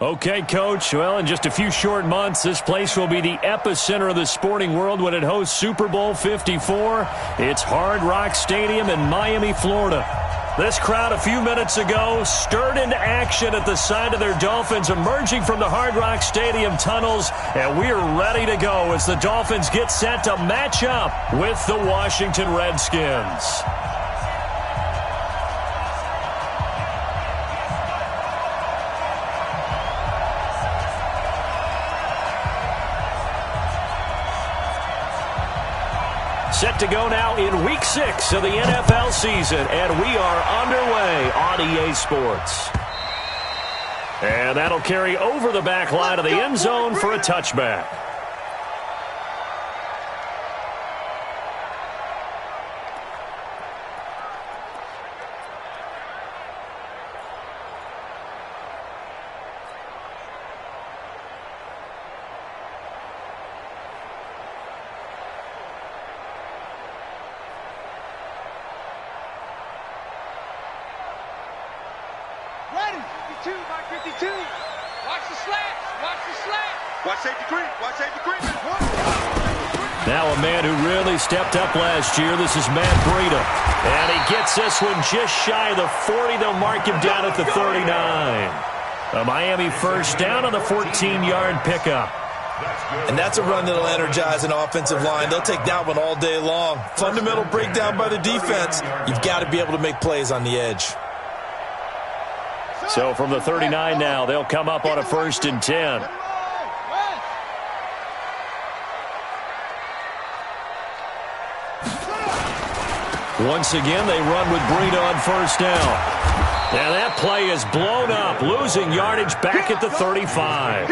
Okay, Coach. Well, in just a few short months, this place will be the epicenter of the sporting world when it hosts Super Bowl 54. It's Hard Rock Stadium in Miami, Florida. This crowd a few minutes ago stirred into action at the sight of their Dolphins emerging from the Hard Rock Stadium tunnels, and we are ready to go as the Dolphins get set to match up with the Washington Redskins. Set to go now in Week 6 of the NFL season, and we are underway on EA Sports. And that'll carry over the back line of the end zone for a touchback. Now a man who really stepped up last year. This is Matt Breida. And he gets this one just shy of the 40. They'll mark him down at the 39. A Miami first down on the 14-yard pickup. And that's a run that'll energize an offensive line. They'll take that one all day long. Fundamental breakdown by the defense. You've got to be able to make plays on the edge. So from the 39 now, they'll come up on a 1st and 10. Once again, they run with Breida on 1st down. And that play is blown up, losing yardage back at the 35.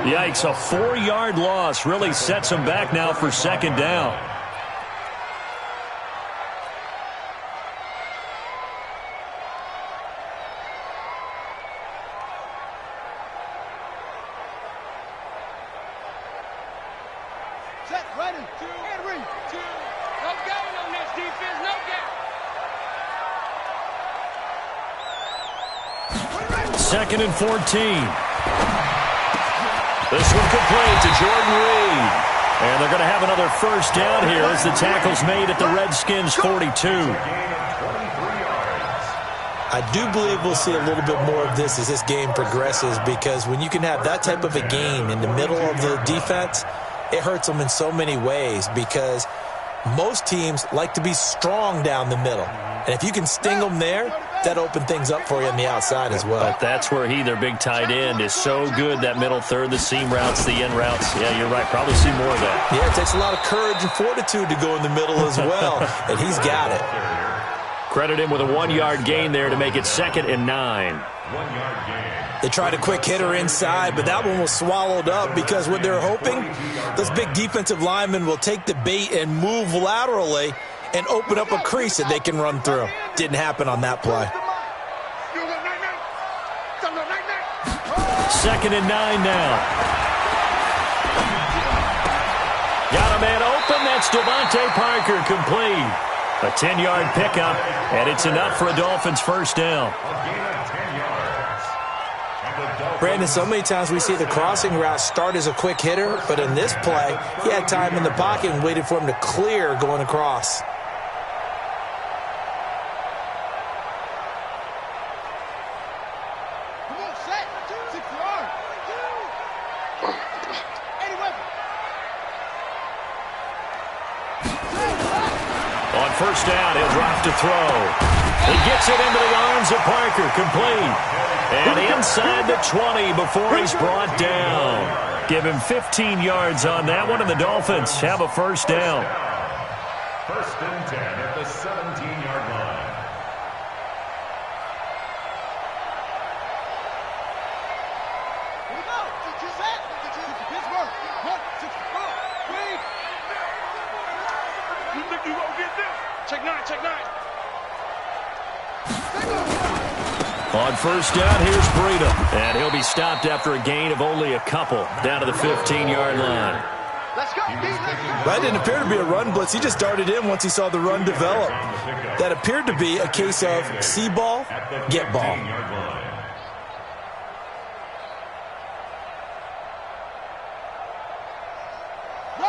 Yikes, a 4-yard loss really sets them back now for 2nd down. Second and 14. This one complete to Jordan Reed. And they're going to have another 1st down here as the tackle's made at the Redskins 42. I do believe we'll see a little bit more of this as this game progresses, because when you can have that type of a game in the middle of the defense, it hurts them in so many ways, because most teams like to be strong down the middle. And if you can sting them there, that opens things up for you on the outside as well. But that's where their big tight end, is so good, that middle third, the seam routes, the in routes. Yeah, you're right. Probably see more of that. Yeah, it takes a lot of courage and fortitude to go in the middle as well, and he's got it. Credit him with a 1-yard gain there to make it 2nd and 9. They tried a quick hitter inside, but that one was swallowed up, because what they're hoping, those big defensive linemen will take the bait and move laterally and open up a crease that they can run through. Didn't happen on that play. 2nd and 9 now. Got a man open. That's Devontae Parker, complete. A 10-yard pickup, and it's enough for a Dolphins 1st down. Brandon, so many times we see the crossing route start as a quick hitter, but in this play, he had time in the pocket and waited for him to clear going across. On 1st down, he'll drop to throw. He gets it into the arms of Parker, complete. And inside the 20 before he's brought down. Give him 15 yards on that one, and the Dolphins have a 1st down. 1st and 10 at the 17-yard line. On 1st down, here's Breida. And he'll be stopped after a gain of only a couple down to the 15-yard line. That didn't appear to be a run blitz. He just darted in once he saw the run develop. That appeared to be a case of see ball, get ball.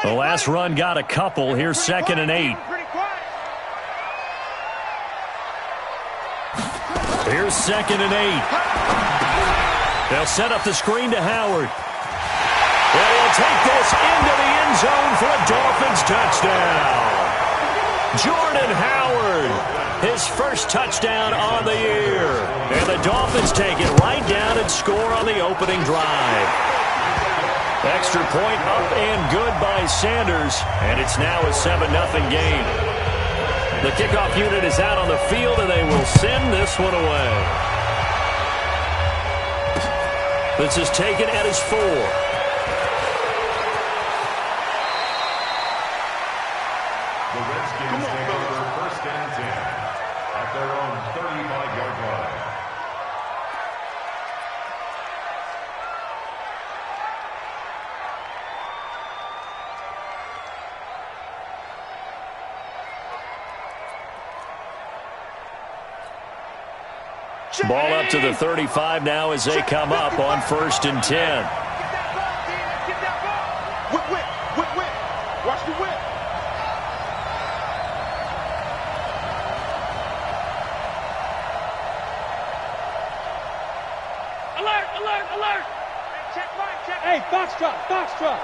The last run got a couple. Here's 2nd and 8. Here's 2nd and 8. They'll set up the screen to Howard. And he'll take this into the end zone for a Dolphins touchdown. Jordan Howard, his first touchdown on the year. And the Dolphins take it right down and score on the opening drive. Extra point up and good by Sanders, and it's now a 7-0 game. The kickoff unit is out on the field, and they will send this one away. This is taken at his 4. The Redskins take over 1st and 10 at their own 35-yard line. Ball up to the 35 now as they come up on 1st and 10. Whip. Watch the whip. Alert. Check. Hey, Foxtrot.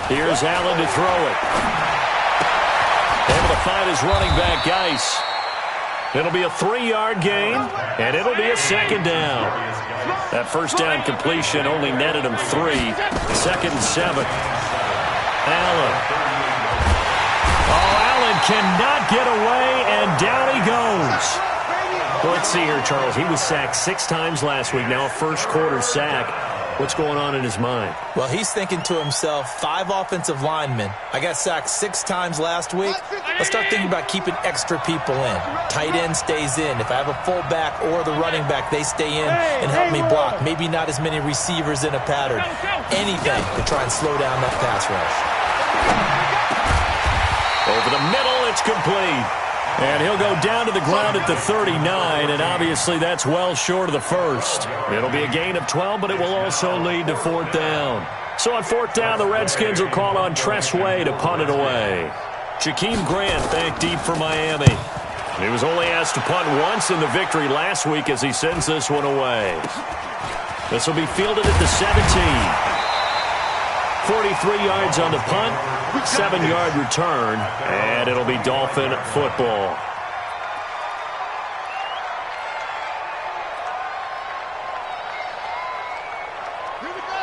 Here's Allen to throw it. Able to find his running back, Geis. It'll be a 3-yard gain, and it'll be a 2nd down. That first down completion only netted him 3. 2nd and 7. Allen. Oh, Allen cannot get away, and down he goes. Well, let's see here, Charles. He was sacked 6 times last week. Now a first-quarter sack. What's going on in his mind? Well, he's thinking to himself, 5 offensive linemen. I got sacked 6 times last week. Let's start thinking about keeping extra people in. Tight end stays in. If I have a fullback or the running back, they stay in and help me block. Maybe not as many receivers in a pattern. Anything to try and slow down that pass rush. Over the middle, it's complete. And he'll go down to the ground at the 39, and obviously that's well short of the first. It'll be a gain of 12, but it will also lead to 4th down. So on 4th down, the Redskins will call on Tress Way to punt it away. Jakeem Grant back deep for Miami. He was only asked to punt once in the victory last week as he sends this one away. This will be fielded at the 17. 43 yards on the punt, 7-yard return, and it'll be Dolphin football.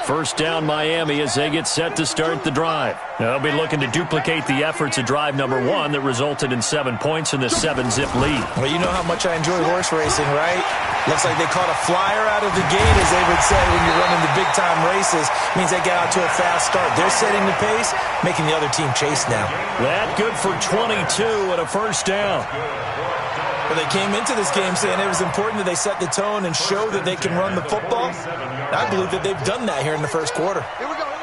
First down Miami as they get set to start the drive. They'll be looking to duplicate the efforts of drive number 1 that resulted in 7 points in the 7-zip lead. Well, you know how much I enjoy horse racing, right? Looks like they caught a flyer out of the gate, as they would say when you're running the big-time races. Means they get out to a fast start. They're setting the pace, making the other team chase now. That good for 22 and a first down. Well, they came into this game saying it was important that they set the tone and show that they can run the football. I believe that they've done that here in the first quarter.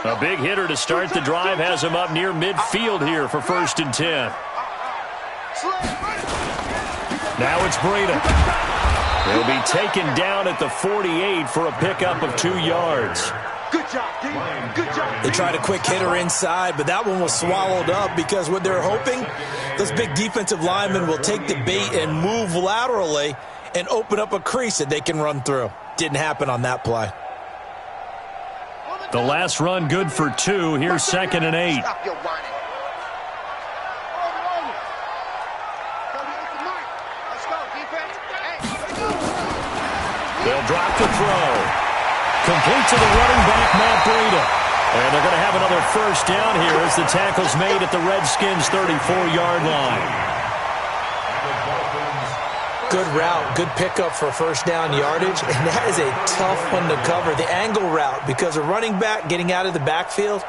A big hitter to start the drive has him up near midfield here for 1st and 10. Now it's Breida. He'll be taken down at the 48 for a pickup of 2 yards. Good job, D. Good job. They tried a quick hitter inside, but that one was swallowed up because what they're hoping, those big defensive linemen will take the bait and move laterally and open up a crease that they can run through. Didn't happen on that play. The last run good for 2. Here's 2nd and 8. Stop your whining. Let's go, defense. They'll drop the throw. Complete to the running back, Matt Breida. And they're going to have another first down here as the tackle's made at the Redskins' 34-yard line. Good route, good pickup for first down yardage, and that is a tough one to cover. The angle route, because a running back getting out of the backfield,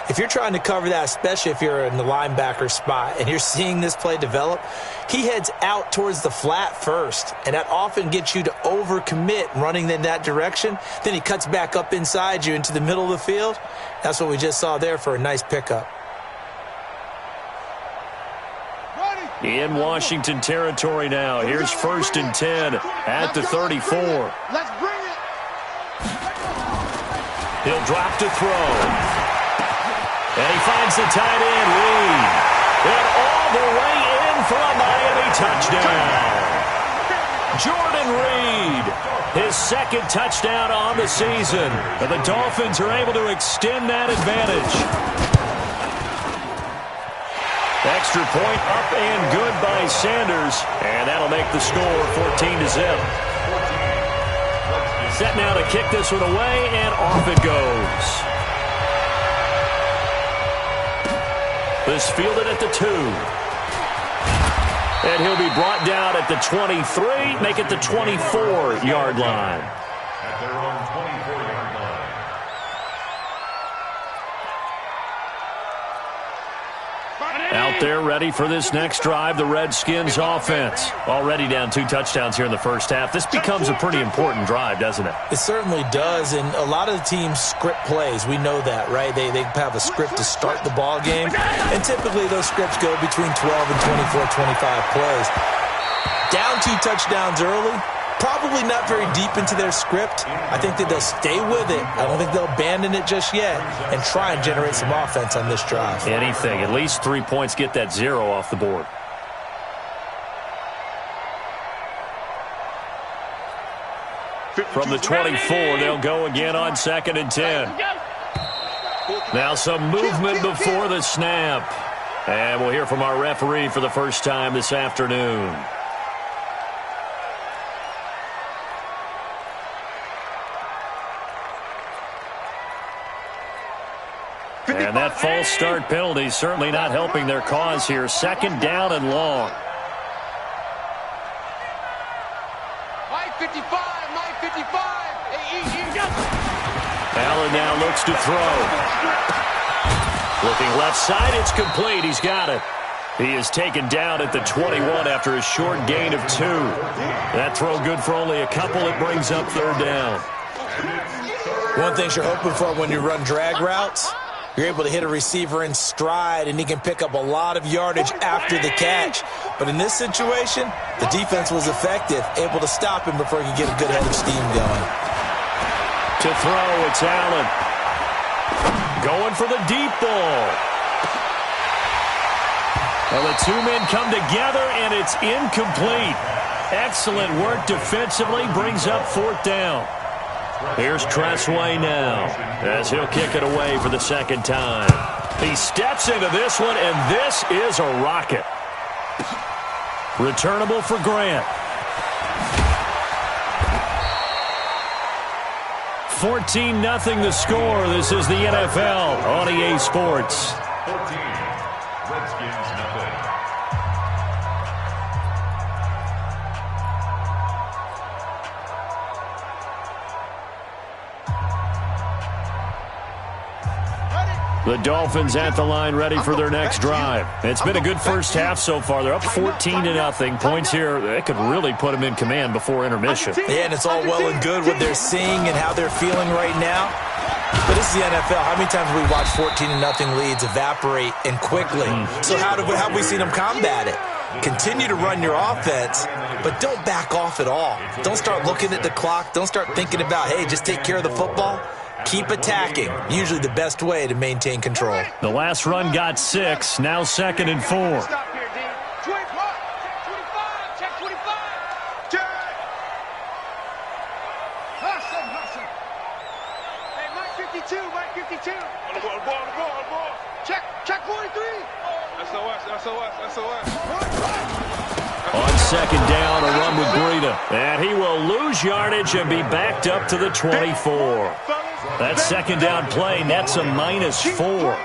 if you're trying to cover that, especially if you're in the linebacker spot and you're seeing this play develop, he heads out towards the flat first, and that often gets you to overcommit running in that direction. Then he cuts back up inside you into the middle of the field. That's what we just saw there for a nice pickup. In Washington territory now. Here's 1st and 10 at the 34. Let's bring it. He'll drop to throw. And he finds the tight end, Reed. And all the way in for a Miami touchdown. Jordan Reed, his second touchdown on the season. And the Dolphins are able to extend that advantage. Extra point up and good by Sanders. And that'll make the score 14-0. Set now to kick this one away, and off it goes. This fielded at the 2. And he'll be brought down at the 23, make it the 24-yard line. At their own 24-yard line. Out there ready for this next drive, the Redskins offense. Already down 2 touchdowns here in the first half. This becomes a pretty important drive, doesn't it? It certainly does, and a lot of the teams script plays. We know that, right? They have a script to start the ball game, and typically those scripts go between 12 and 24, 25 plays. Down 2 touchdowns early, probably not very deep into their script. I think that they'll stay with it. I don't think they'll abandon it just yet and try and generate some offense on this drive. Anything. At least 3 points, get that 0 off the board. From the 24, they'll go again on 2nd and 10. Now some movement before the snap. And we'll hear from our referee for the first time this afternoon. And that false start penalty certainly not helping their cause here. 2nd down and long. My 55, my 55. Allen now looks to throw. Looking left side, it's complete. He's got it. He is taken down at the 21 after a short gain of 2. That throw good for only a couple. It brings up 3rd down. One thing you're hoping for when you run drag routes, you're able to hit a receiver in stride, and he can pick up a lot of yardage after the catch. But in this situation, the defense was effective, able to stop him before he could get a good head of steam going. To throw, it's Allen. Going for the deep ball. Well, the 2 men come together, and it's incomplete. Excellent work defensively, brings up 4th down. Here's Tressway now as he'll kick it away for the 2nd time. He steps into this one, and this is a rocket. Returnable for Grant. 14-0 the score. This is the NFL on EA Sports. 14. Redskins, nothing. The Dolphins at the line ready for their next drive. It's been a good first half so far. They're up 14-0. Points here, they could really put them in command before intermission. Yeah, and it's all well and good what they're seeing and how they're feeling right now. But this is the NFL. How many times have we watched 14-0 leads evaporate and quickly? So how have we seen them combat it? Continue to run your offense, but don't back off at all. Don't start looking at the clock. Don't start thinking about, hey, just take care of the football. Keep attacking. Usually the best way to maintain control. The last run got 6. Now 2nd and 4. Stop here, D. 25. Check 25. Check. Hustle. Hey, Mike 52. On the ball. Check 43. SOS. On 2nd down, a run with Breida. And he will lose yardage and be backed up to the 24. That 2nd down play nets a -4.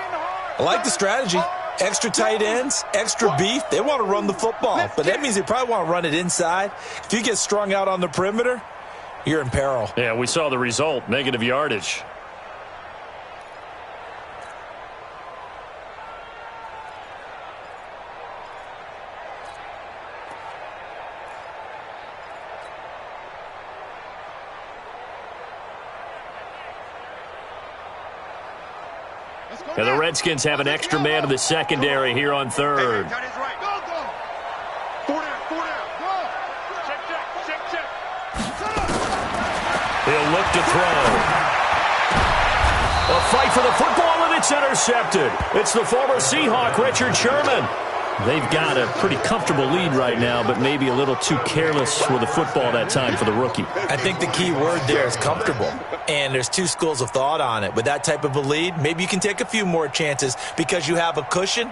I like the strategy. Extra tight ends, extra beef. They want to run the football, but that means they probably want to run it inside. If you get strung out on the perimeter, you're in peril. Yeah, we saw the result, negative yardage. And the Redskins have an extra man in the secondary here on 3rd. Four down. Go. Check. He'll look to throw. A fight for the football, and it's intercepted. It's the former Seahawk, Richard Sherman. They've got a pretty comfortable lead right now, but maybe a little too careless with the football that time for the rookie. I think the key word there is comfortable, and there's two schools of thought on it. With that type of a lead, maybe you can take a few more chances because you have a cushion.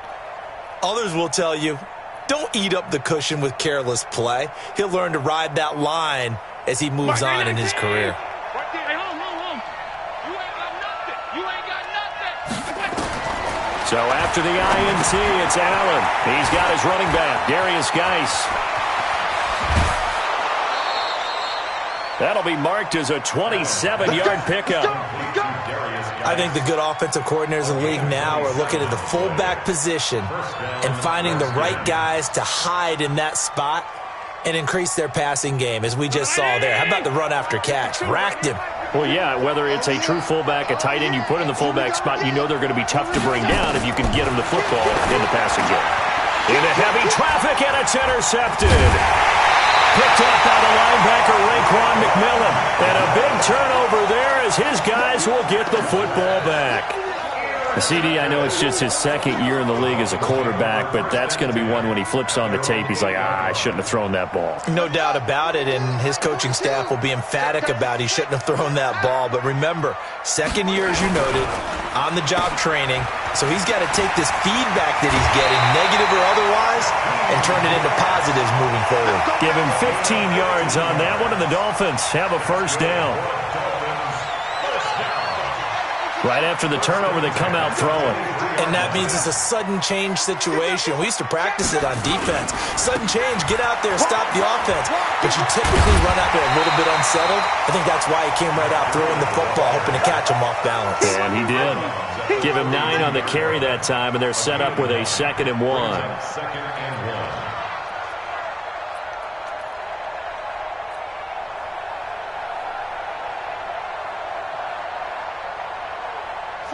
Others will tell you, don't eat up the cushion with careless play. He'll learn to ride that line as he moves on in his career. So after the INT, it's Allen. He's got his running back, Darius Geis. That'll be marked as a 27-yard pickup. I think the good offensive coordinators in the league now are looking at the fullback position and finding the right guys to hide in that spot and increase their passing game, as we just saw there. How about the run after catch? Racked him. Well, yeah, whether it's a true fullback, a tight end, you put in the fullback spot, you know they're going to be tough to bring down if you can get them the football in the passing game. Into heavy traffic, and it's intercepted. Picked up by the linebacker, Raekwon McMillan. And a big turnover there as his guys will get the football back. The CD, I know it's just his second year in the league as a quarterback, but that's going to be one when he flips on the tape, he's like, I shouldn't have thrown that ball. No doubt about it, and his coaching staff will be emphatic about he shouldn't have thrown that ball. But remember, second year, as you noted, on-the-job training, so he's got to take this feedback that he's getting, negative or otherwise, and turn it into positives moving forward. Give him 15 yards on that one, and the Dolphins have a first down. Right after the turnover, they come out throwing. And that means it's a sudden change situation. We used to practice it on defense. Sudden change, get out there, stop the offense. But you typically run out there a little bit unsettled. I think that's why he came right out throwing the football, hoping to catch him off balance. And he did. Give him 9 on the carry that time, and they're set up with a 2nd and 1.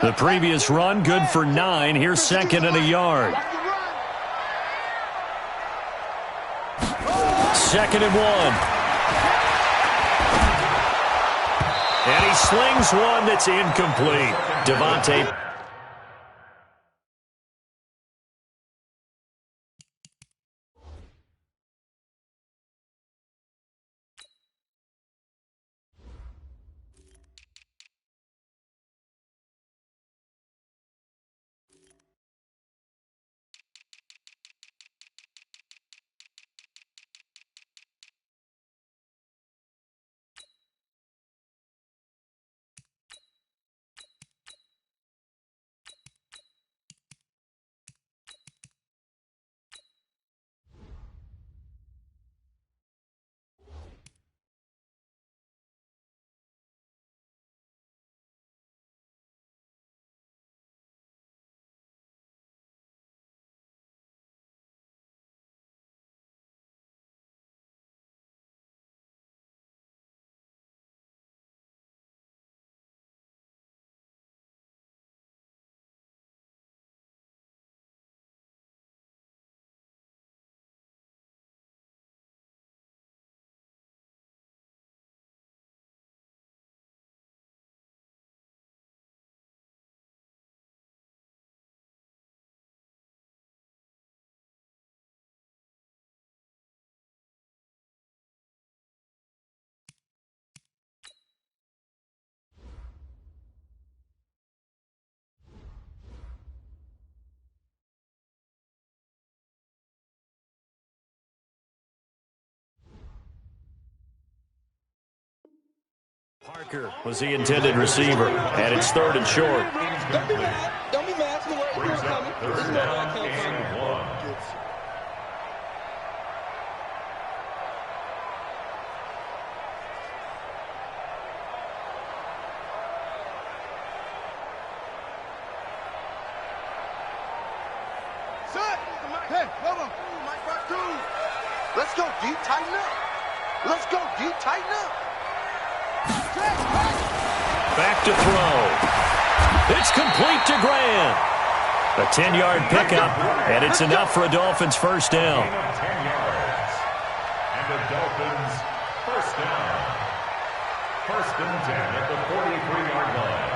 The previous run, good for 9. Here's 2nd and a yard. 2nd and 1. And he slings one that's incomplete. Devontae. Parker was the intended receiver, and it's 3rd and short. Don't be mad. It's coming. Third down and 1. Hey, hold on. Let's go deep, tighten up. Let's go deep, tighten up. Back to throw. It's complete to Grant. A 10-yard pickup, and it's enough for a Dolphins first down. 10 yards. And the Dolphins first down. 1st and 10 at the 43-yard line.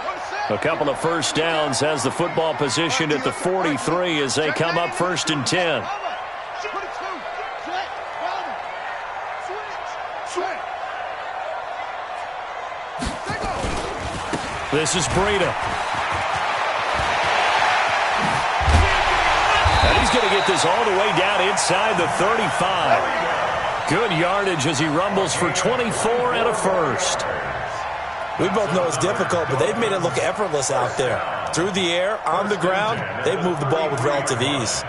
1 second. A couple of first downs has the football position at the 43 as they come up 1st and 10. This is Breida. And he's going to get this all the way down inside the 35. Good yardage as he rumbles for 24 and a first. We both know it's difficult, but they've made it look effortless out there. Through the air, on the ground, they've moved the ball with relative ease.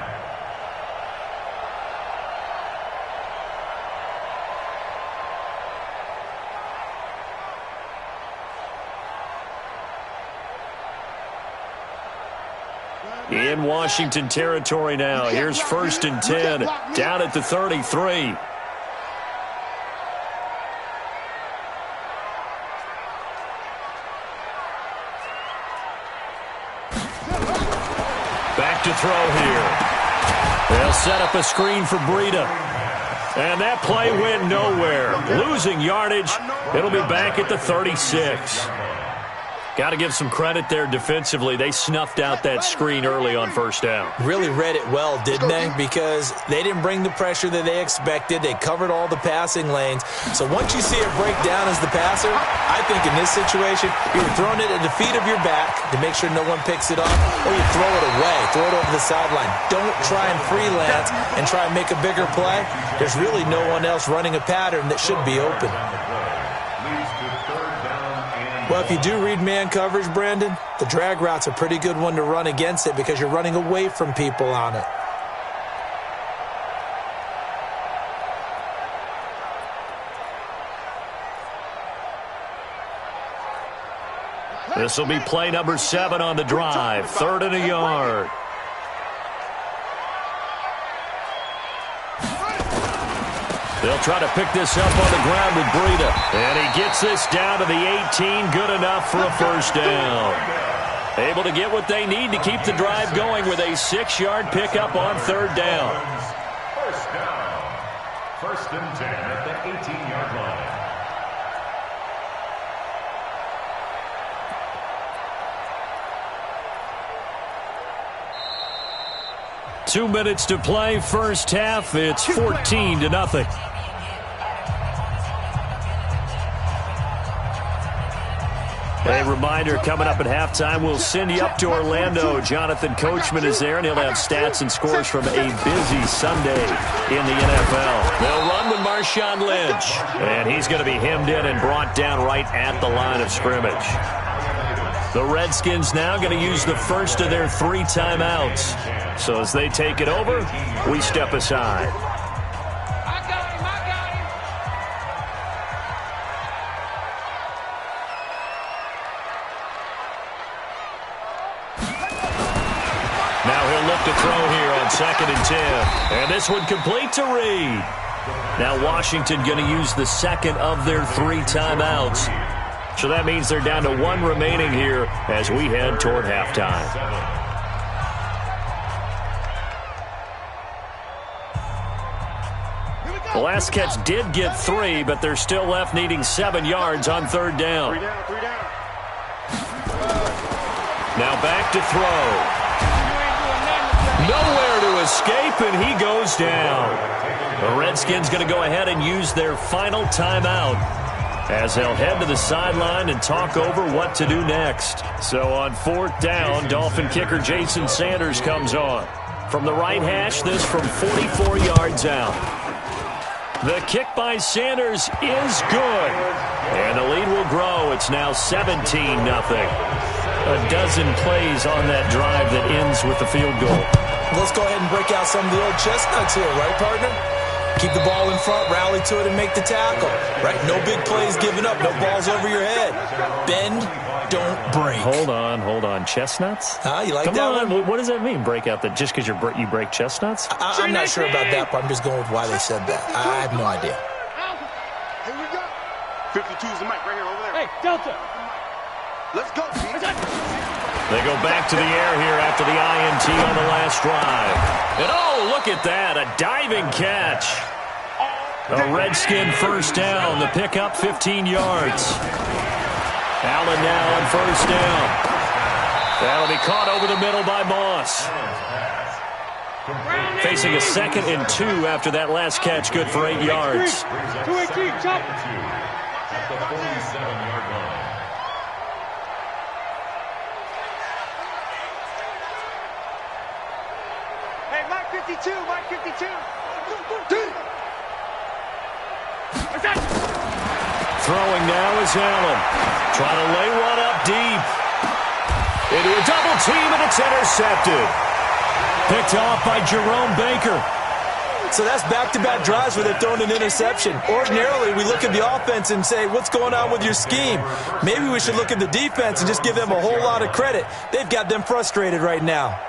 In Washington territory now. Here's 1st and 10, down at the 33. Back to throw here. They'll set up a screen for Breida. And that play went nowhere. Losing yardage. It'll be back at the 36. Got to give some credit there defensively. They snuffed out that screen early on 1st down. Really read it well, didn't they? Because they didn't bring the pressure that they expected. They covered all the passing lanes. So once you see it break down as the passer, I think in this situation, you're throwing it at the feet of your back to make sure no one picks it up, or you throw it away, throw it over the sideline. Don't try and freelance and try and make a bigger play. There's really no one else running a pattern that should be open. Well, if you do read man coverage, Brandon, the drag route's a pretty good one to run against it because you're running away from people on it. This will be play number 7 on the drive. 3rd and a yard. They'll try to pick this up on the ground with Breida. And he gets this down to the 18. Good enough for a 1st down. Able to get what they need to keep the drive going with a 6-yard pickup on 3rd down. 1st down. 1st and 10 at the 18-yard line. 2 minutes to play. 1st half. It's 14-0. A reminder, coming up at halftime, we'll send you up to Orlando. Jonathan Coachman is there, and he'll have stats and scores from a busy Sunday in the NFL. They'll run with Marshawn Lynch, and he's going to be hemmed in and brought down right at the line of scrimmage. The Redskins now going to use the first of their 3 timeouts. So as they take it over, we step aside. Now he'll look to throw here on 2nd and 10. And this one complete to Reed. Now Washington going to use the 2nd of their 3 timeouts. So that means they're down to 1 remaining here as we head toward halftime. The last catch did get 3, but they're still left needing 7 yards on 3rd down. Now back to throw. Nowhere to escape, and he goes down. The Redskins going to go ahead and use their final timeout as they'll head to the sideline and talk over what to do next. So on 4th down, Dolphin kicker Jason Sanders comes on. From the right hash, this from 44 yards out. The kick by Sanders is good. And the lead will grow. It's now 17-0. A dozen plays on that drive that ends with the field goal. Let's go ahead and break out some of the old chestnuts here, right, partner? Keep the ball in front, rally to it, and make the tackle. Right? No big plays given up, no balls over your head. Bend, don't break. Hold on. Chestnuts? You like Come that on. one? What does that mean, break out? That just because you break chestnuts? I'm not sure about that, but I'm just going with why they said that. I have no idea. Here we go. 52's the mic right here over there. Hey, Delta. Let's go. They go back to the air here after the INT on the last drive. And oh, look at that, a diving catch. A Redskin 1st down, the pickup 15 yards. Allen now on 1st down. That'll be caught over the middle by Moss. Facing a 2nd and 2 after that last catch, good for 8 yards. At the 47-yard line. Hey, Mike 52, Mike 52. Throwing now is Allen. Trying to lay one up deep. Into a double team, and it's intercepted. Picked off by Jerome Baker. So that's back-to-back drives where they've thrown an interception. Ordinarily, we look at the offense and say, what's going on with your scheme? Maybe we should look at the defense and just give them a whole lot of credit. They've got them frustrated right now.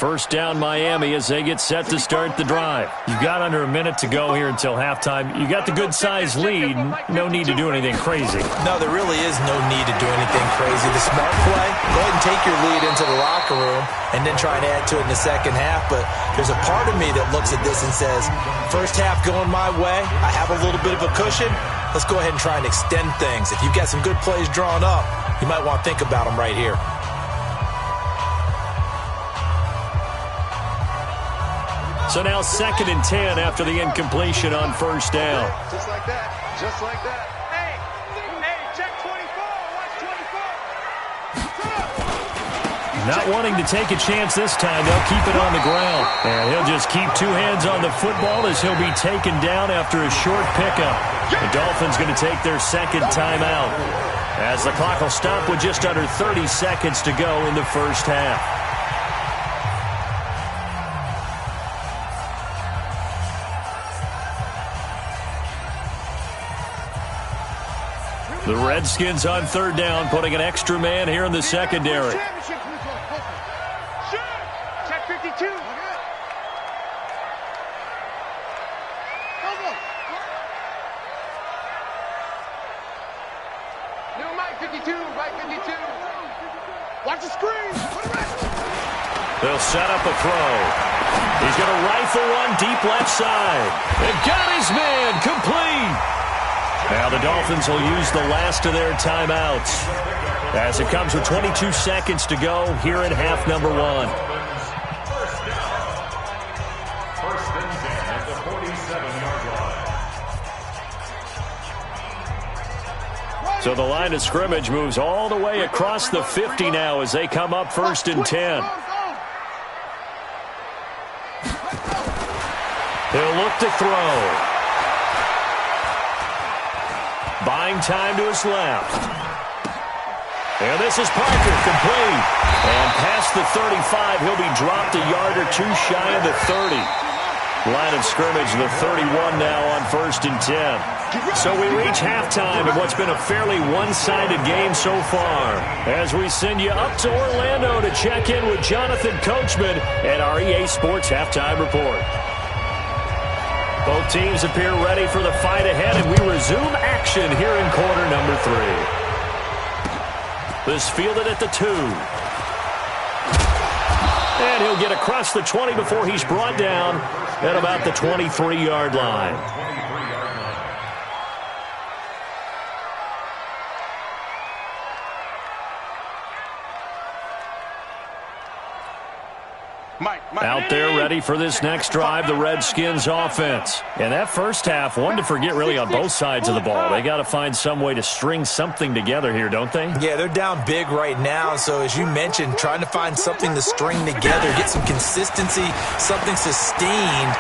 First down Miami as they get set to start the drive. You've got under a minute to go here until halftime. You got the good-sized lead. No need to do anything crazy. No, there really is no need to do anything crazy. The smart play, go ahead and take your lead into the locker room and then try and add to it in the second half. But there's a part of me that looks at this and says, first half going my way, I have a little bit of a cushion. Let's go ahead and try and extend things. If you've got some good plays drawn up, you might want to think about them right here. So now 2nd and 10 after the incompletion on first down. Just like that. Just like that. Hey, check 24. Watch 24. Not wanting to take a chance this time, they'll keep it on the ground. And he'll just keep 2 hands on the football as he'll be taken down after a short pickup. The Dolphins going to take their 2nd timeout as the clock will stop with just under 30 seconds to go in the first half. The Redskins on 3rd down, putting an extra man here in the secondary. Check 52. New Mike 52, Mike 52. Watch the screen. They'll set up a throw. He's going to rifle one deep left side. They've got his man complete. Now the Dolphins will use the last of their timeouts as it comes with 22 seconds to go here in half number 1. First and 10 at the 47-yard line. So the line of scrimmage moves all the way across the 50 now as they come up 1st and 10. He'll look to throw. Buying time to his left. And this is Parker, complete. And past the 35, he'll be dropped a yard or 2 shy of the 30. Line of scrimmage, the 31 now on 1st and 10. So we reach halftime in what's been a fairly one-sided game so far. As we send you up to Orlando to check in with Jonathan Coachman and our EA Sports Halftime Report. Both teams appear ready for the fight ahead, and we resume action here in quarter number 3. This fielded at the 2. And he'll get across the 20 before he's brought down at about the 23-yard line. Out there ready for this next drive, the Redskins offense. And that first half, one to forget really on both sides of the ball. They got to find some way to string something together here, don't they? Yeah, they're down big right now. So as you mentioned, trying to find something to string together, get some consistency, something sustained,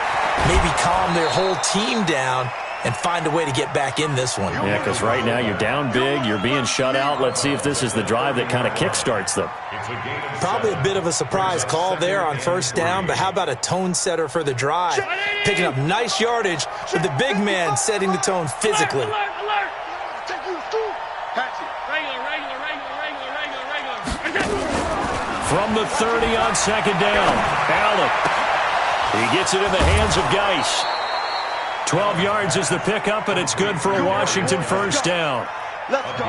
maybe calm their whole team down and find a way to get back in this one. Yeah, because right now you're down big, you're being shut out. Let's see if this is the drive that kind of kickstarts them. Probably a bit of a surprise call there on first down, but how about a tone setter for the drive? Picking up nice yardage with the big man setting the tone physically. From the 30 on second down, Allen. He gets it in the hands of Geis. 12 yards is the pickup, and it's good for a Washington first down. Let's go.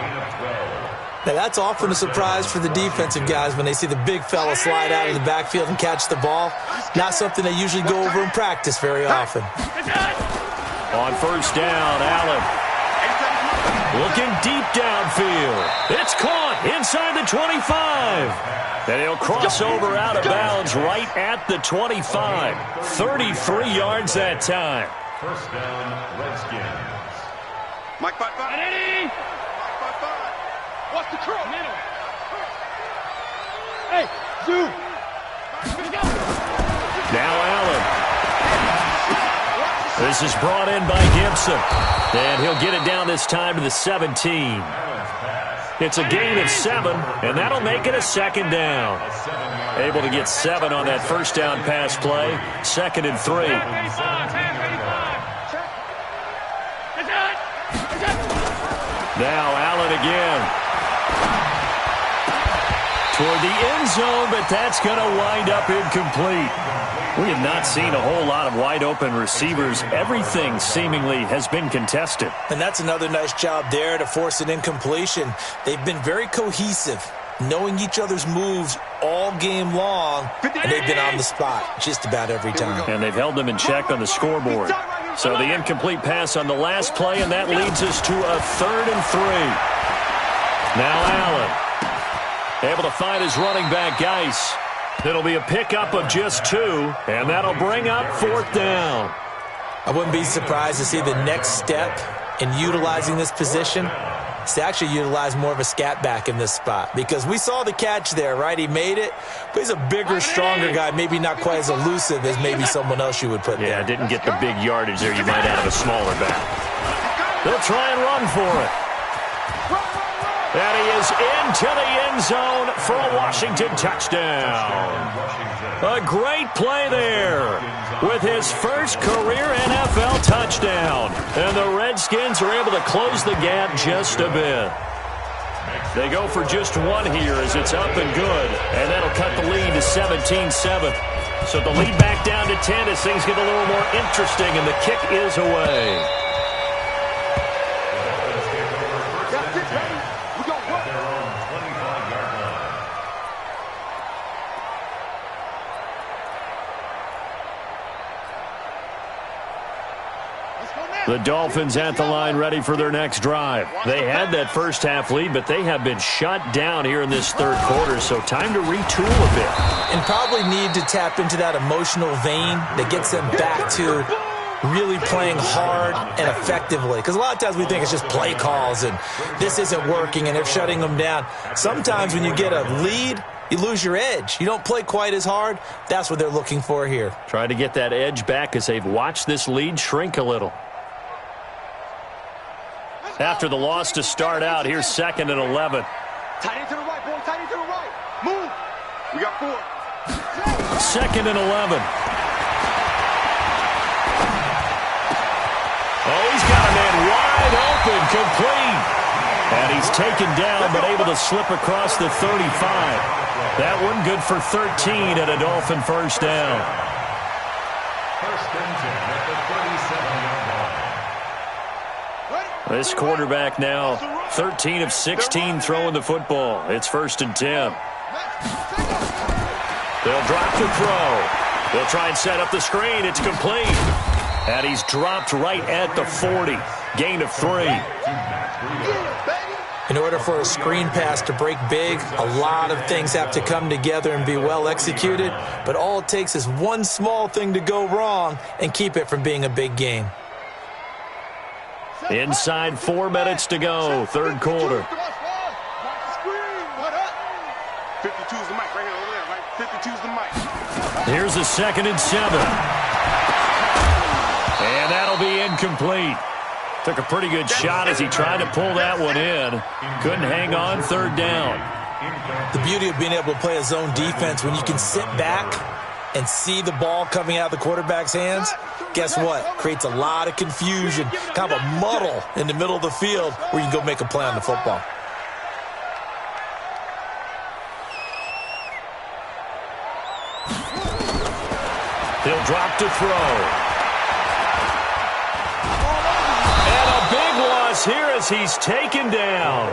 Now, that's often a surprise for the defensive guys when they see the big fella slide out of the backfield and catch the ball. Not something they usually go over in practice very often. On first down, Allen. Looking deep downfield. It's caught inside the 25. And he'll cross over out of bounds right at the 25. 33 yards that time. First down, Redskins. Mike 5-5. Mike 5-5. What's the curl? Middle. Hey, Zoo. Now Allen. This is brought in by Gibson. And he'll get it down this time to the 17. It's a gain of 7, and that'll make it a second down. Able to get 7 on that first down pass play. 2nd and 3. Now Allen again. Toward the end zone, but that's going to wind up incomplete. We have not seen a whole lot of wide-open receivers. Everything seemingly has been contested. And that's another nice job there to force an incompletion. They've been very cohesive, knowing each other's moves all game long, and they've been on the spot just about every time. And they've held them in check on the scoreboard. So the incomplete pass on the last play, and that leads us to a 3rd and 3. Now Allen. Able to find his running back, Geis. It'll be a pickup of just 2, and that'll bring up 4th down. I wouldn't be surprised to see the next step in utilizing this position is to actually utilize more of a scat back in this spot. Because we saw the catch there, right? He made it, but he's a bigger, stronger guy, maybe not quite as elusive as maybe someone else you would put there. Yeah, didn't get the big yardage there you might out of a smaller back. They'll try and run for it. And he is into the end zone for a Washington touchdown. A great play there with his first career NFL touchdown. And the Redskins are able to close the gap just a bit. They go for just 1 here as it's up and good. And that'll cut the lead to 17-7. So the lead back down to 10 as things get a little more interesting, and the kick is away. The Dolphins at the line ready for their next drive. They had that first half lead, but they have been shut down here in this 3rd quarter, so time to retool a bit. And probably need to tap into that emotional vein that gets them back to really playing hard and effectively. Because a lot of times we think it's just play calls and this isn't working and they're shutting them down. Sometimes when you get a lead, you lose your edge. You don't play quite as hard. That's what they're looking for here. Trying to get that edge back as they've watched this lead shrink a little. After the loss to start out, here's 2nd and 11. Tight end to the right, boy. Tight end to the right. Move. We got 4. 2nd and 11. Oh, he's got a man wide open, complete. And he's taken down, but able to slip across the 35. That one good for 13 at a Dolphin first down. First and 10 at the 37-yard line. This quarterback now 13 of 16 throwing the football. It's 1st and 10. They'll drop to throw. They'll try and set up the screen. It's complete. And he's dropped right at the 40. Gain of 3. In order for a screen pass to break big, a lot of things have to come together and be well executed. But all it takes is one small thing to go wrong and keep it from being a big game. Inside 4 minutes to go, 3rd quarter. 52's the mic right here over there, right? 52's the mic. Here's a 2nd and 7. And that'll be incomplete. Took a pretty good shot as he tried to pull that one in. Couldn't hang on, 3rd down. The beauty of being able to play a zone defense when you can sit back and see the ball coming out of the quarterback's hands, guess what? Creates a lot of confusion, kind of a muddle in the middle of the field where you can go make a play on the football. He'll drop to throw. And a big loss is here as he's taken down.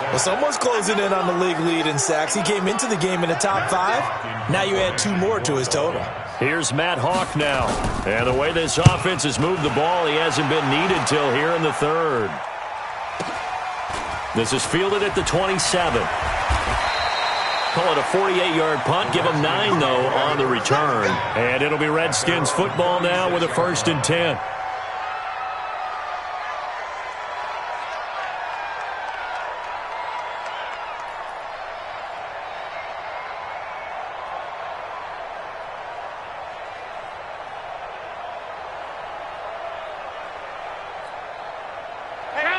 Well, someone's closing in on the league lead in sacks. He came into the game in the top 5. Now you add 2 more to his total. Here's Matt Hawk now. And the way this offense has moved the ball, he hasn't been needed till here in the 3rd. This is fielded at the 27. Call it a 48-yard punt. Give him 9, though, on the return. And it'll be Redskins football now with a 1st and 10.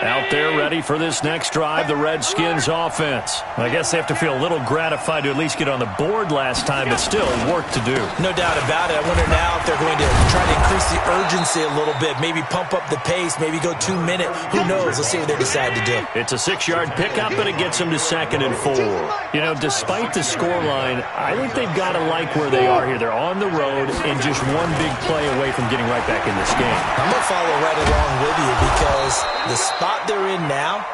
Out there ready for this next drive, the Redskins offense. I guess they have to feel a little gratified to at least get on the board last time, but still work to do. No doubt about it. I wonder now if they're going to try to increase the urgency a little bit, maybe pump up the pace, maybe go 2-minute. Who knows? Let's see what they decide to do. It's a 6-yard pickup, and it gets them to 2nd and 4. You know, despite the scoreline, I think they've got to like where they are here. They're on the road and just one big play away from getting right back in this game. I'm going to follow right along with you because the spot they're in now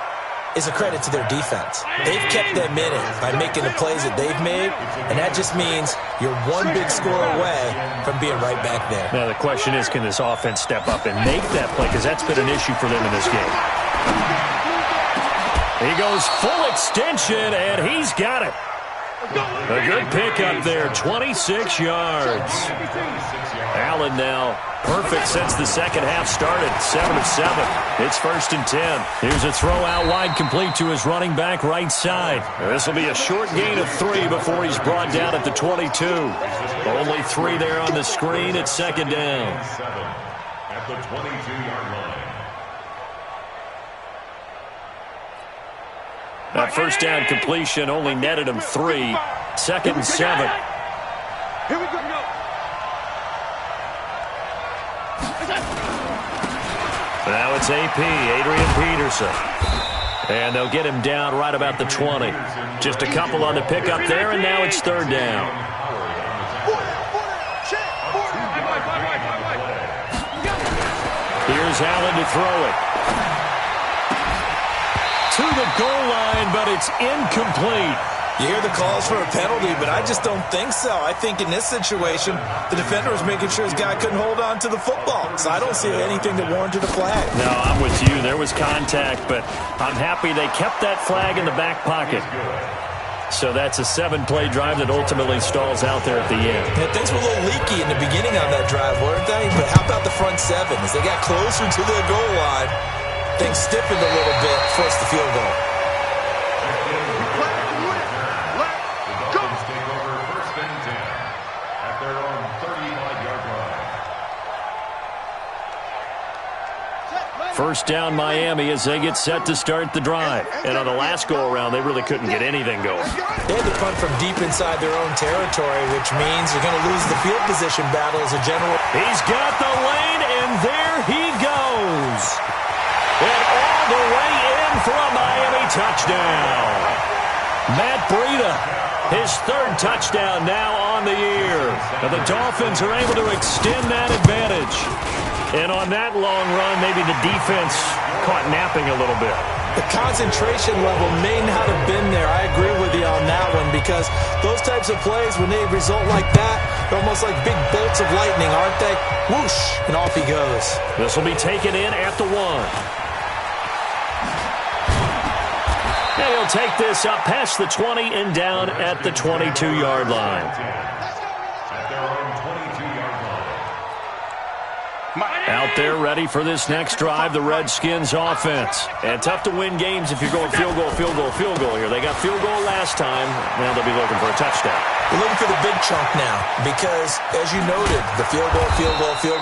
is a credit to their defense. They've kept them in it by making the plays that they've made, and that just means you're one big score away from being right back there. Now, the question is, can this offense step up and make that play? Because that's been an issue for them in this game. He goes full extension, and he's got it. A good pickup there, 26 yards. Allen now perfect since the second half started, 7 of 7. It's 1st and 10. Here's a throw out wide, complete to his running back right side. This will be a short gain of 3 before he's brought down at the 22. Only 3 there on the screen. It's 2nd down. At the 22-yard line. That first down completion only netted him 3. 2nd and 7. Here we go. Now it's AP, Adrian Peterson. And they'll get him down right about the 20. Just a couple on the pickup there, and now it's 3rd down. Here's Allen to throw it. To the goal line, but it's incomplete. You hear the calls for a penalty, but I just don't think so. I think in this situation, the defender was making sure his guy couldn't hold on to the football. So I don't see anything that warranted a flag. No, I'm with you. There was contact, but I'm happy they kept that flag in the back pocket. So that's a 7-play drive that ultimately stalls out there at the end. Yeah, things were a little leaky in the beginning on that drive, weren't they? But how about the front 7? As they got closer to the goal line, things stiffened a little bit, forced the field goal. First down Miami as they get set to start the drive. And on the last go-around, they really couldn't get anything going. They had to punt from deep inside their own territory, which means they're going to lose the field position battle as a general. He's got the lane, and there he goes. And all the way in for a Miami touchdown. Matt Breida, his 3rd touchdown now on the year. And the Dolphins are able to extend that advantage. And on that long run, maybe the defense caught napping a little bit. The concentration level may not have been there. I agree with you on that one because those types of plays, when they result like that, they're almost like big bolts of lightning, aren't they? Whoosh, and off he goes. This will be taken in at the 1. And he'll take this up past the 20 and down at the 22-yard line. Out there ready for this next drive, the Redskins offense. And tough to win games if you're going field goal, field goal, field goal here. They got field goal last time. Now they'll be looking for a touchdown. We're looking for the big chunk now because, as you noted, the field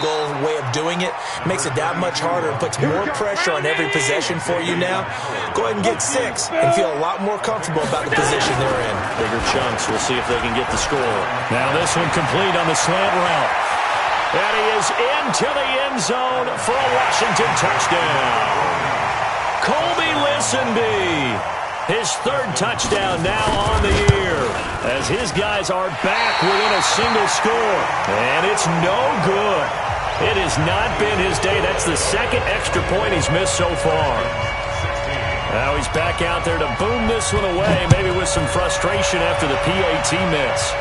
goal way of doing it makes it that much harder and puts more pressure on every possession for you now. Go ahead and get 6 and feel a lot more comfortable about the position they're in. Bigger chunks. We'll see if they can get the score. Now this one complete on the slant route. And he is into the end zone for a Washington touchdown. Colby Lisenby, his 3rd touchdown now on the year, as his guys are back within a single score. And it's no good. It has not been his day. That's the second extra point he's missed so far. Now he's back out there to boom this one away, maybe with some frustration after the PAT miss.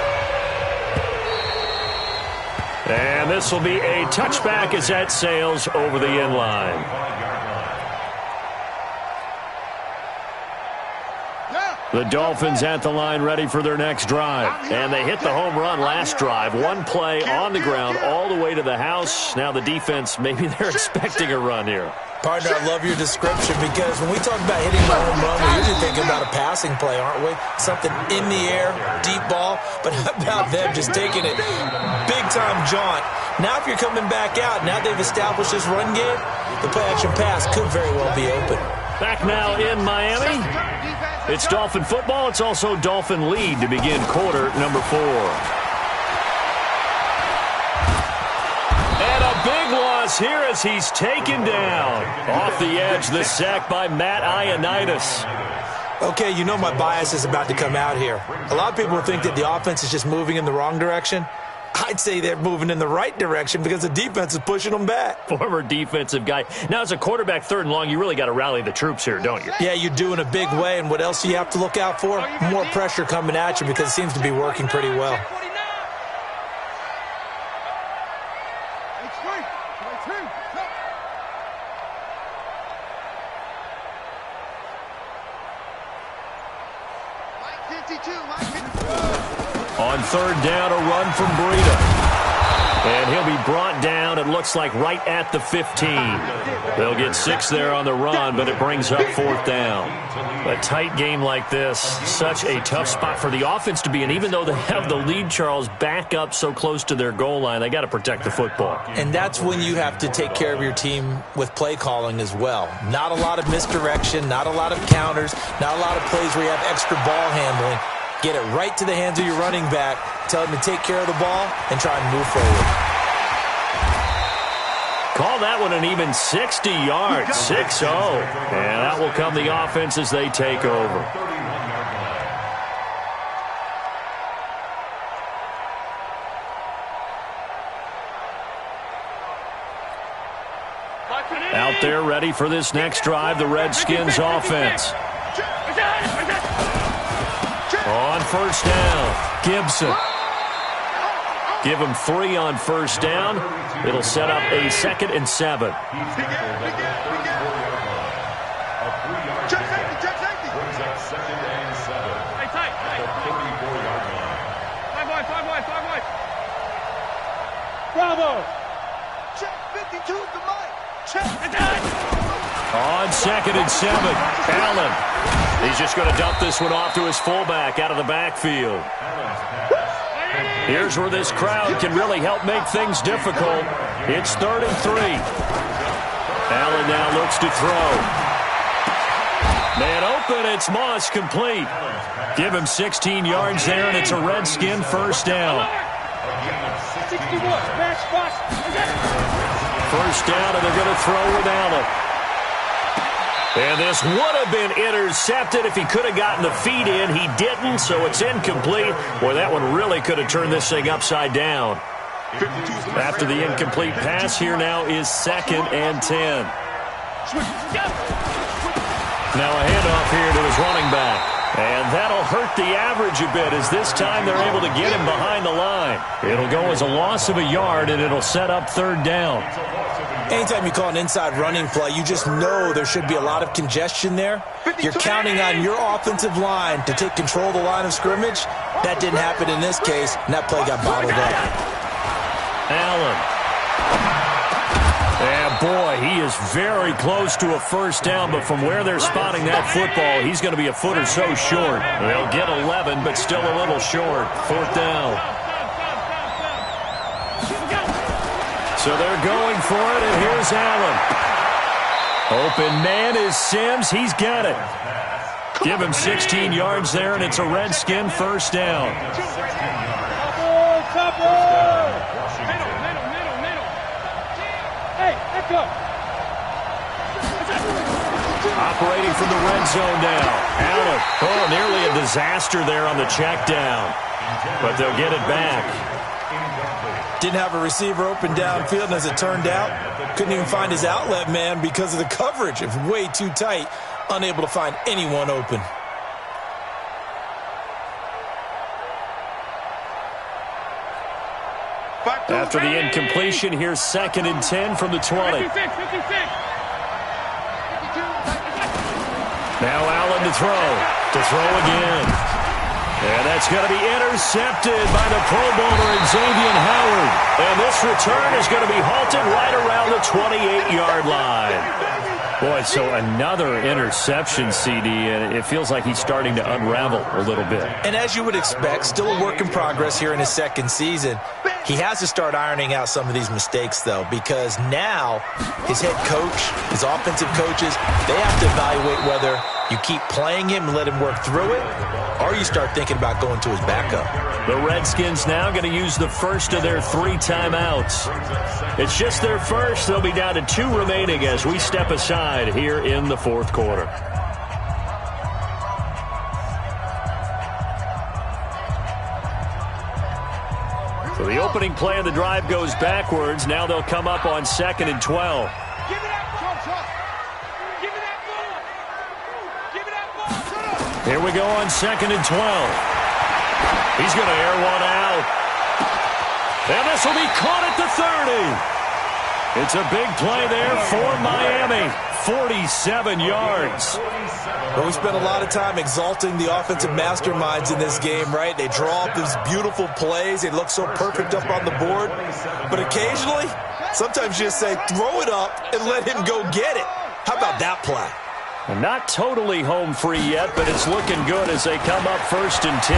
And this will be a touchback as that sails over the end line. The Dolphins at the line ready for their next drive. And they hit the home run last drive. One play on the ground all the way to the house. Now the defense, maybe they're expecting a run here. Partner, I love your description because when we talk about hitting the home run, we're usually thinking about a passing play, aren't we? Something in the air, deep ball. But how about them just taking it big-time jaunt? Now if you're coming back out, now they've established this run game, the play-action pass could very well be open. Back now in Miami. It's Dolphin football. It's also Dolphin lead to begin quarter number 4. And a big loss here as he's taken down. Off the edge, the sack by Matt Ioannidis. Okay, you know my bias is about to come out here. A lot of people think that the offense is just moving in the wrong direction. I'd say they're moving in the right direction because the defense is pushing them back. Former defensive guy. Now, as a quarterback, 3rd and long, you really got to rally the troops here, don't you? Yeah, you do in a big way. And what else do you have to look out for? More pressure coming at you because it seems to be working pretty well. On 3rd down, a run from Breida. And he'll be brought down, it looks like, right at the 15. They'll get 6 there on the run, but it brings up 4th down. A tight game like this, such a tough spot for the offense to be in. Even though they have the lead, Charles, back up so close to their goal line, they got to protect the football. And that's when you have to take care of your team with play calling as well. Not a lot of misdirection, not a lot of counters, not a lot of plays where you have extra ball handling. Get it right to the hands of your running back. Tell him to take care of the ball and try and move forward. Call that one an even 60 yards, 6-0. And that will come the offense as they take over. Out there ready for this next drive, the Redskins offense. On 1st down, Gibson. Give him 3 on 1st down. It'll set up a 2nd and 7. Bravo! Check 52 to Mike. Check. On 2nd and 7, Allen. He's just going to dump this one off to his fullback out of the backfield. Here's where this crowd can really help make things difficult. It's 3rd and 3. Allen now looks to throw. Man open, it's Moss complete. Give him 16 yards there, and it's a Redskin 1st down. 61, match box. 1st down, and they're going to throw with Allen. And this would have been intercepted if he could have gotten the feet in. He didn't, so it's incomplete. Boy, that one really could have turned this thing upside down. After the incomplete pass, here now is 2nd and 10. Now a handoff here to his running back. And that'll hurt the average a bit as this time they're able to get him behind the line. It'll go as a loss of a yard, and it'll set up 3rd down. Anytime you call an inside running play, you just know there should be a lot of congestion there. You're counting on your offensive line to take control of the line of scrimmage. That didn't happen in this case, and that play got bottled up. Allen. And boy, he is very close to a 1st down, but from where they're spotting that football, he's going to be a foot or so short. They'll get 11, but still a little short. 4th down. So they're going for it, and here's Allen. Open man is Sims. He's got it. Give him 16 yards there, and it's a Redskin 1st down. Operating from the red zone now. Allen. Oh, nearly a disaster there on the check down. But they'll get it back. Didn't have a receiver open downfield, and as it turned out, couldn't even find his outlet man because of the coverage. It was way too tight, unable to find anyone open. After the incompletion, here's 2nd and 10 from the 20. Now Allen to throw again. And that's going to be intercepted by the Pro Bowler Xavier Howard. And this return is going to be halted right around the 28-yard line. Boy, so another interception, CD, and it feels like he's starting to unravel a little bit. And as you would expect, still a work in progress here in his second season. He has to start ironing out some of these mistakes, though, because now his head coach, his offensive coaches, they have to evaluate whether you keep playing him and let him work through it, or you start thinking about going to his backup. The Redskins now going to use the first of their 3 timeouts. It's just their first. They'll be down to 2 remaining as we step aside here in the 4th quarter. So the opening play of the drive goes backwards. Now they'll come up on 2nd and 12. Here we go on 2nd and 12. He's going to air one out. And this will be caught at the 30. It's a big play there for Miami. 47 yards. Well, we spent a lot of time exalting the offensive masterminds in this game, right? They draw up these beautiful plays. They look so perfect up on the board. But occasionally, sometimes you just say, throw it up and let him go get it. How about that play? Not totally home free yet, but it's looking good as they come up 1st and 10.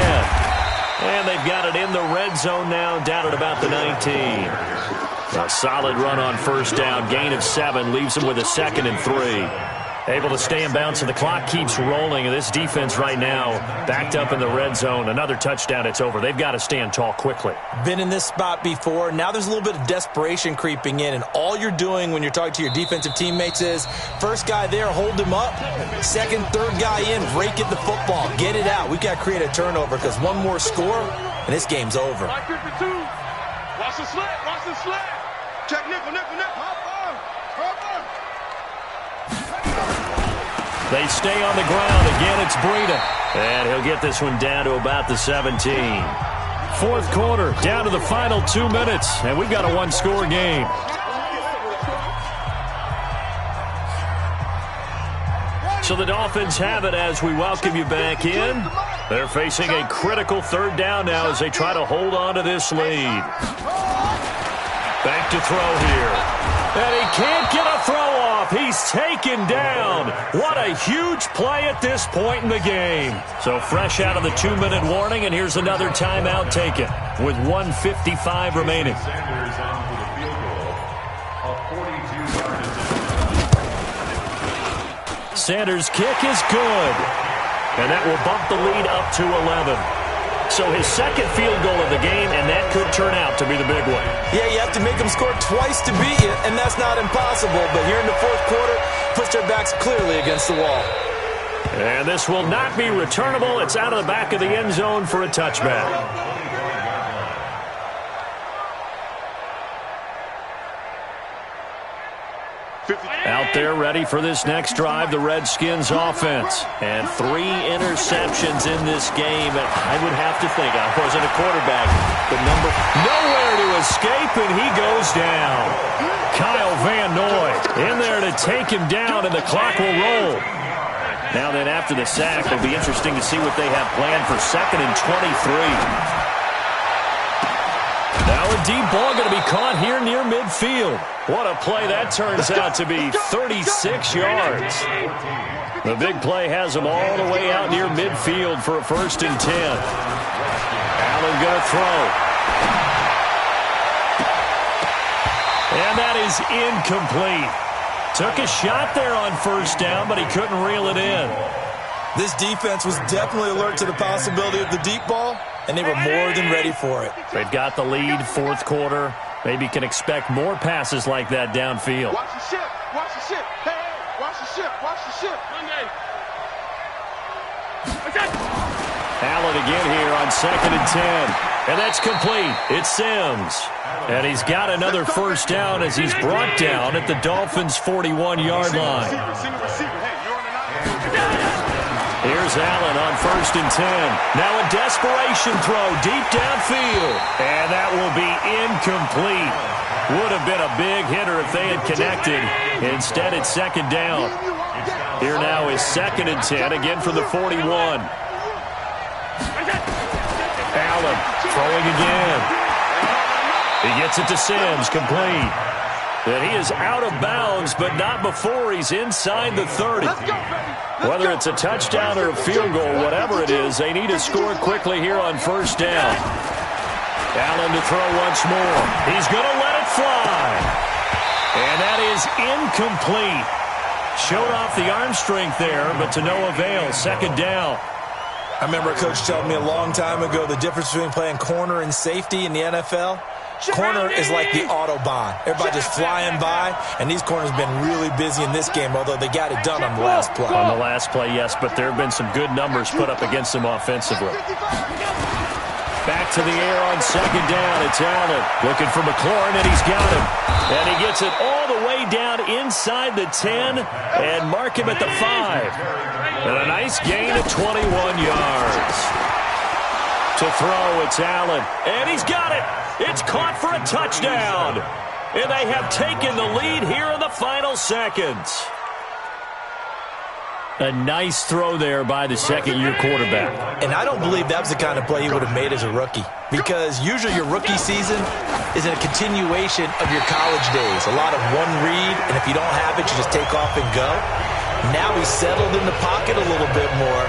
And they've got it in the red zone now, down at about the 19. A solid run on 1st down. Gain of 7 leaves them with a 2nd and 3. Able to stay in bounds, so the clock keeps rolling. And this defense right now backed up in the red zone. Another touchdown, it's over. They've got to stand tall quickly. Been in this spot before. Now there's a little bit of desperation creeping in. And all you're doing when you're talking to your defensive teammates is, first guy there, hold him up. Second, third guy in, break it the football. Get it out. We've got to create a turnover because one more score, and this game's over. Watch the slant. Watch the slant. Check nickel. They stay on the ground. Again, it's Breida. And he'll get this one down to about the 17. 4th quarter, down to the final 2 minutes. And we've got a 1-score game. So the Dolphins have it as we welcome you back in. They're facing a critical 3rd down now as they try to hold on to this lead. Back to throw here. And he can't get a throw off. He's taken down. What a huge play at this point in the game. So fresh out of the 2-minute warning, and here's another timeout taken with 1:55 remaining. Sanders' kick is good. And that will bump the lead up to 11. So his 2nd field goal of the game, and that could turn out to be the big one. Yeah, you have to make them score twice to beat you, and that's not impossible. But here in the 4th quarter, puts their backs clearly against the wall. And this will not be returnable. It's out of the back of the end zone for a touchback. Out there ready for this next drive, the Redskins offense. And 3 interceptions in this game. And I would have to think, I wasn't a quarterback, but nowhere to escape, and he goes down. Kyle Van Noy in there to take him down, and the clock will roll. Now then, after the sack, it'll be interesting to see what they have planned for 2nd and 23. Now a deep ball going to be caught here near midfield. What a play that turns out to be, 36 yards. The big play has them all the way out near midfield for a 1st and 10. Allen going to throw. And that is incomplete. Took a shot there on 1st down, but he couldn't reel it in. This defense was definitely alert to the possibility of the deep ball, and they were more than ready for it. They've got the lead, 4th quarter. Maybe can expect more passes like that downfield. Watch the ship. Watch the ship. Hey, watch the ship. Watch the ship. Allen again here on 2nd and 10. And that's complete. It's Sims. And he's got another first down as he's brought down at the Dolphins' 41-yard line. Here's Allen on 1st and 10. Now a desperation throw deep downfield. And that will be incomplete. Would have been a big hitter if they had connected. Instead, it's 2nd down. Here now is 2nd and 10, again from the 41. Allen throwing again. He gets it to Sims, complete. And he is out of bounds, but not before he's inside the 30. Whether it's a touchdown or a field goal, whatever it is, they need to score quickly here on 1st down. Allen to throw once more. He's going to let it fly. And that is incomplete. Showed off the arm strength there, but to no avail. 2nd down. I remember a coach telling me a long time ago the difference between playing corner and safety in the NFL. Corner is like the Autobahn. Everybody just flying by, and these corners have been really busy in this game, although they got it done on the last play. On the last play, yes, but there have been some good numbers put up against them offensively. Back to the air on 2nd down. It's Allen looking for McLaurin, and he's got him. And he gets it all the way down inside the 10 and mark him at the 5. And a nice gain of 21 yards. To throw, it's Allen. And he's got it. It's caught for a touchdown. And they have taken the lead here in the final seconds. A nice throw there by the second-year quarterback. And I don't believe that was the kind of play he would have made as a rookie. Because usually your rookie season is a continuation of your college days. A lot of one read, and if you don't have it, you just take off and go. Now he's settled in the pocket a little bit more,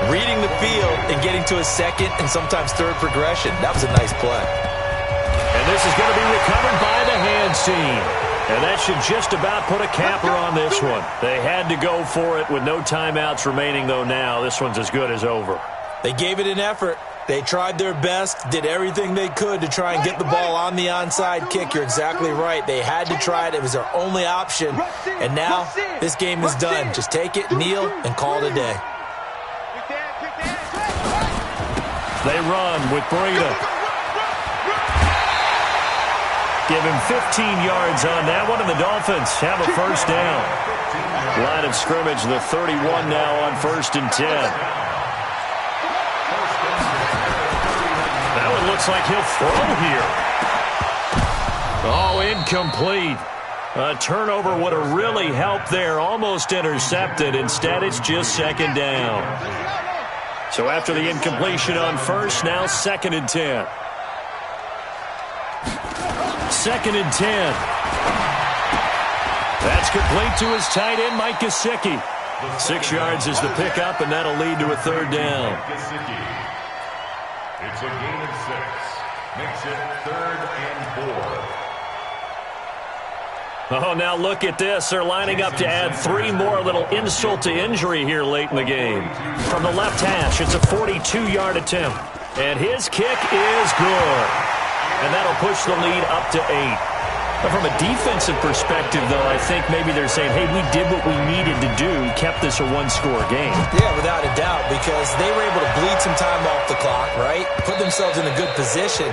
reading the field and getting to his second and sometimes third progression. That was a nice play. And this is going to be recovered by the hands team. And that should just about put a capper on this one. They had to go for it with no timeouts remaining, though, now. This one's as good as over. They gave it an effort. They tried their best, did everything they could to try and get the ball on the onside kick. You're exactly right. They had to try it. It was their only option. And now this game is done. Just take it, kneel, and call it a day. They run with Breida. Give him 15 yards on that one, and the Dolphins have a first down. Line of scrimmage, the 31 now on 1st and 10. That one looks like he'll throw here. Oh, incomplete. A turnover would have really helped there. Almost intercepted. Instead, it's just 2nd down. So after the incompletion on 1st, now 2nd and 10. 2nd and 10. That's complete to his tight end, Mike Gesicki. 6 yards is the pickup, and that'll lead to a 3rd down. It's a gain of 6. Makes it 3rd and 4. Oh, now look at this. They're lining up to add 3 more. A little insult to injury here late in the game. From the left hash, it's a 42-yard attempt. And his kick is good. And that'll push the lead up to 8. But from a defensive perspective, though, I think maybe they're saying, hey, we did what we needed to do, kept this a one-score game. Yeah, without a doubt, because they were able to bleed some time off the clock, right? Put themselves in a good position,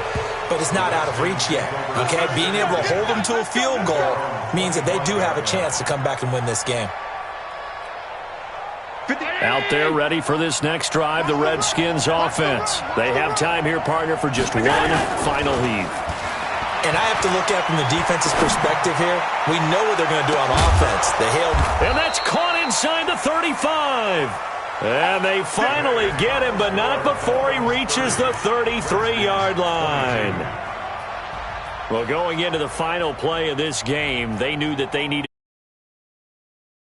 but it's not out of reach yet, okay? Being able to hold them to a field goal means that they do have a chance to come back and win this game. Out there ready for this next drive, the Redskins offense. They have time here, partner, for just one final heave. And I have to look at from the defense's perspective here. We know what they're going to do on offense. They hailed. And that's caught inside the 35. And they finally get him, but not before he reaches the 33-yard line. Well, going into the final play of this game, they knew that they needed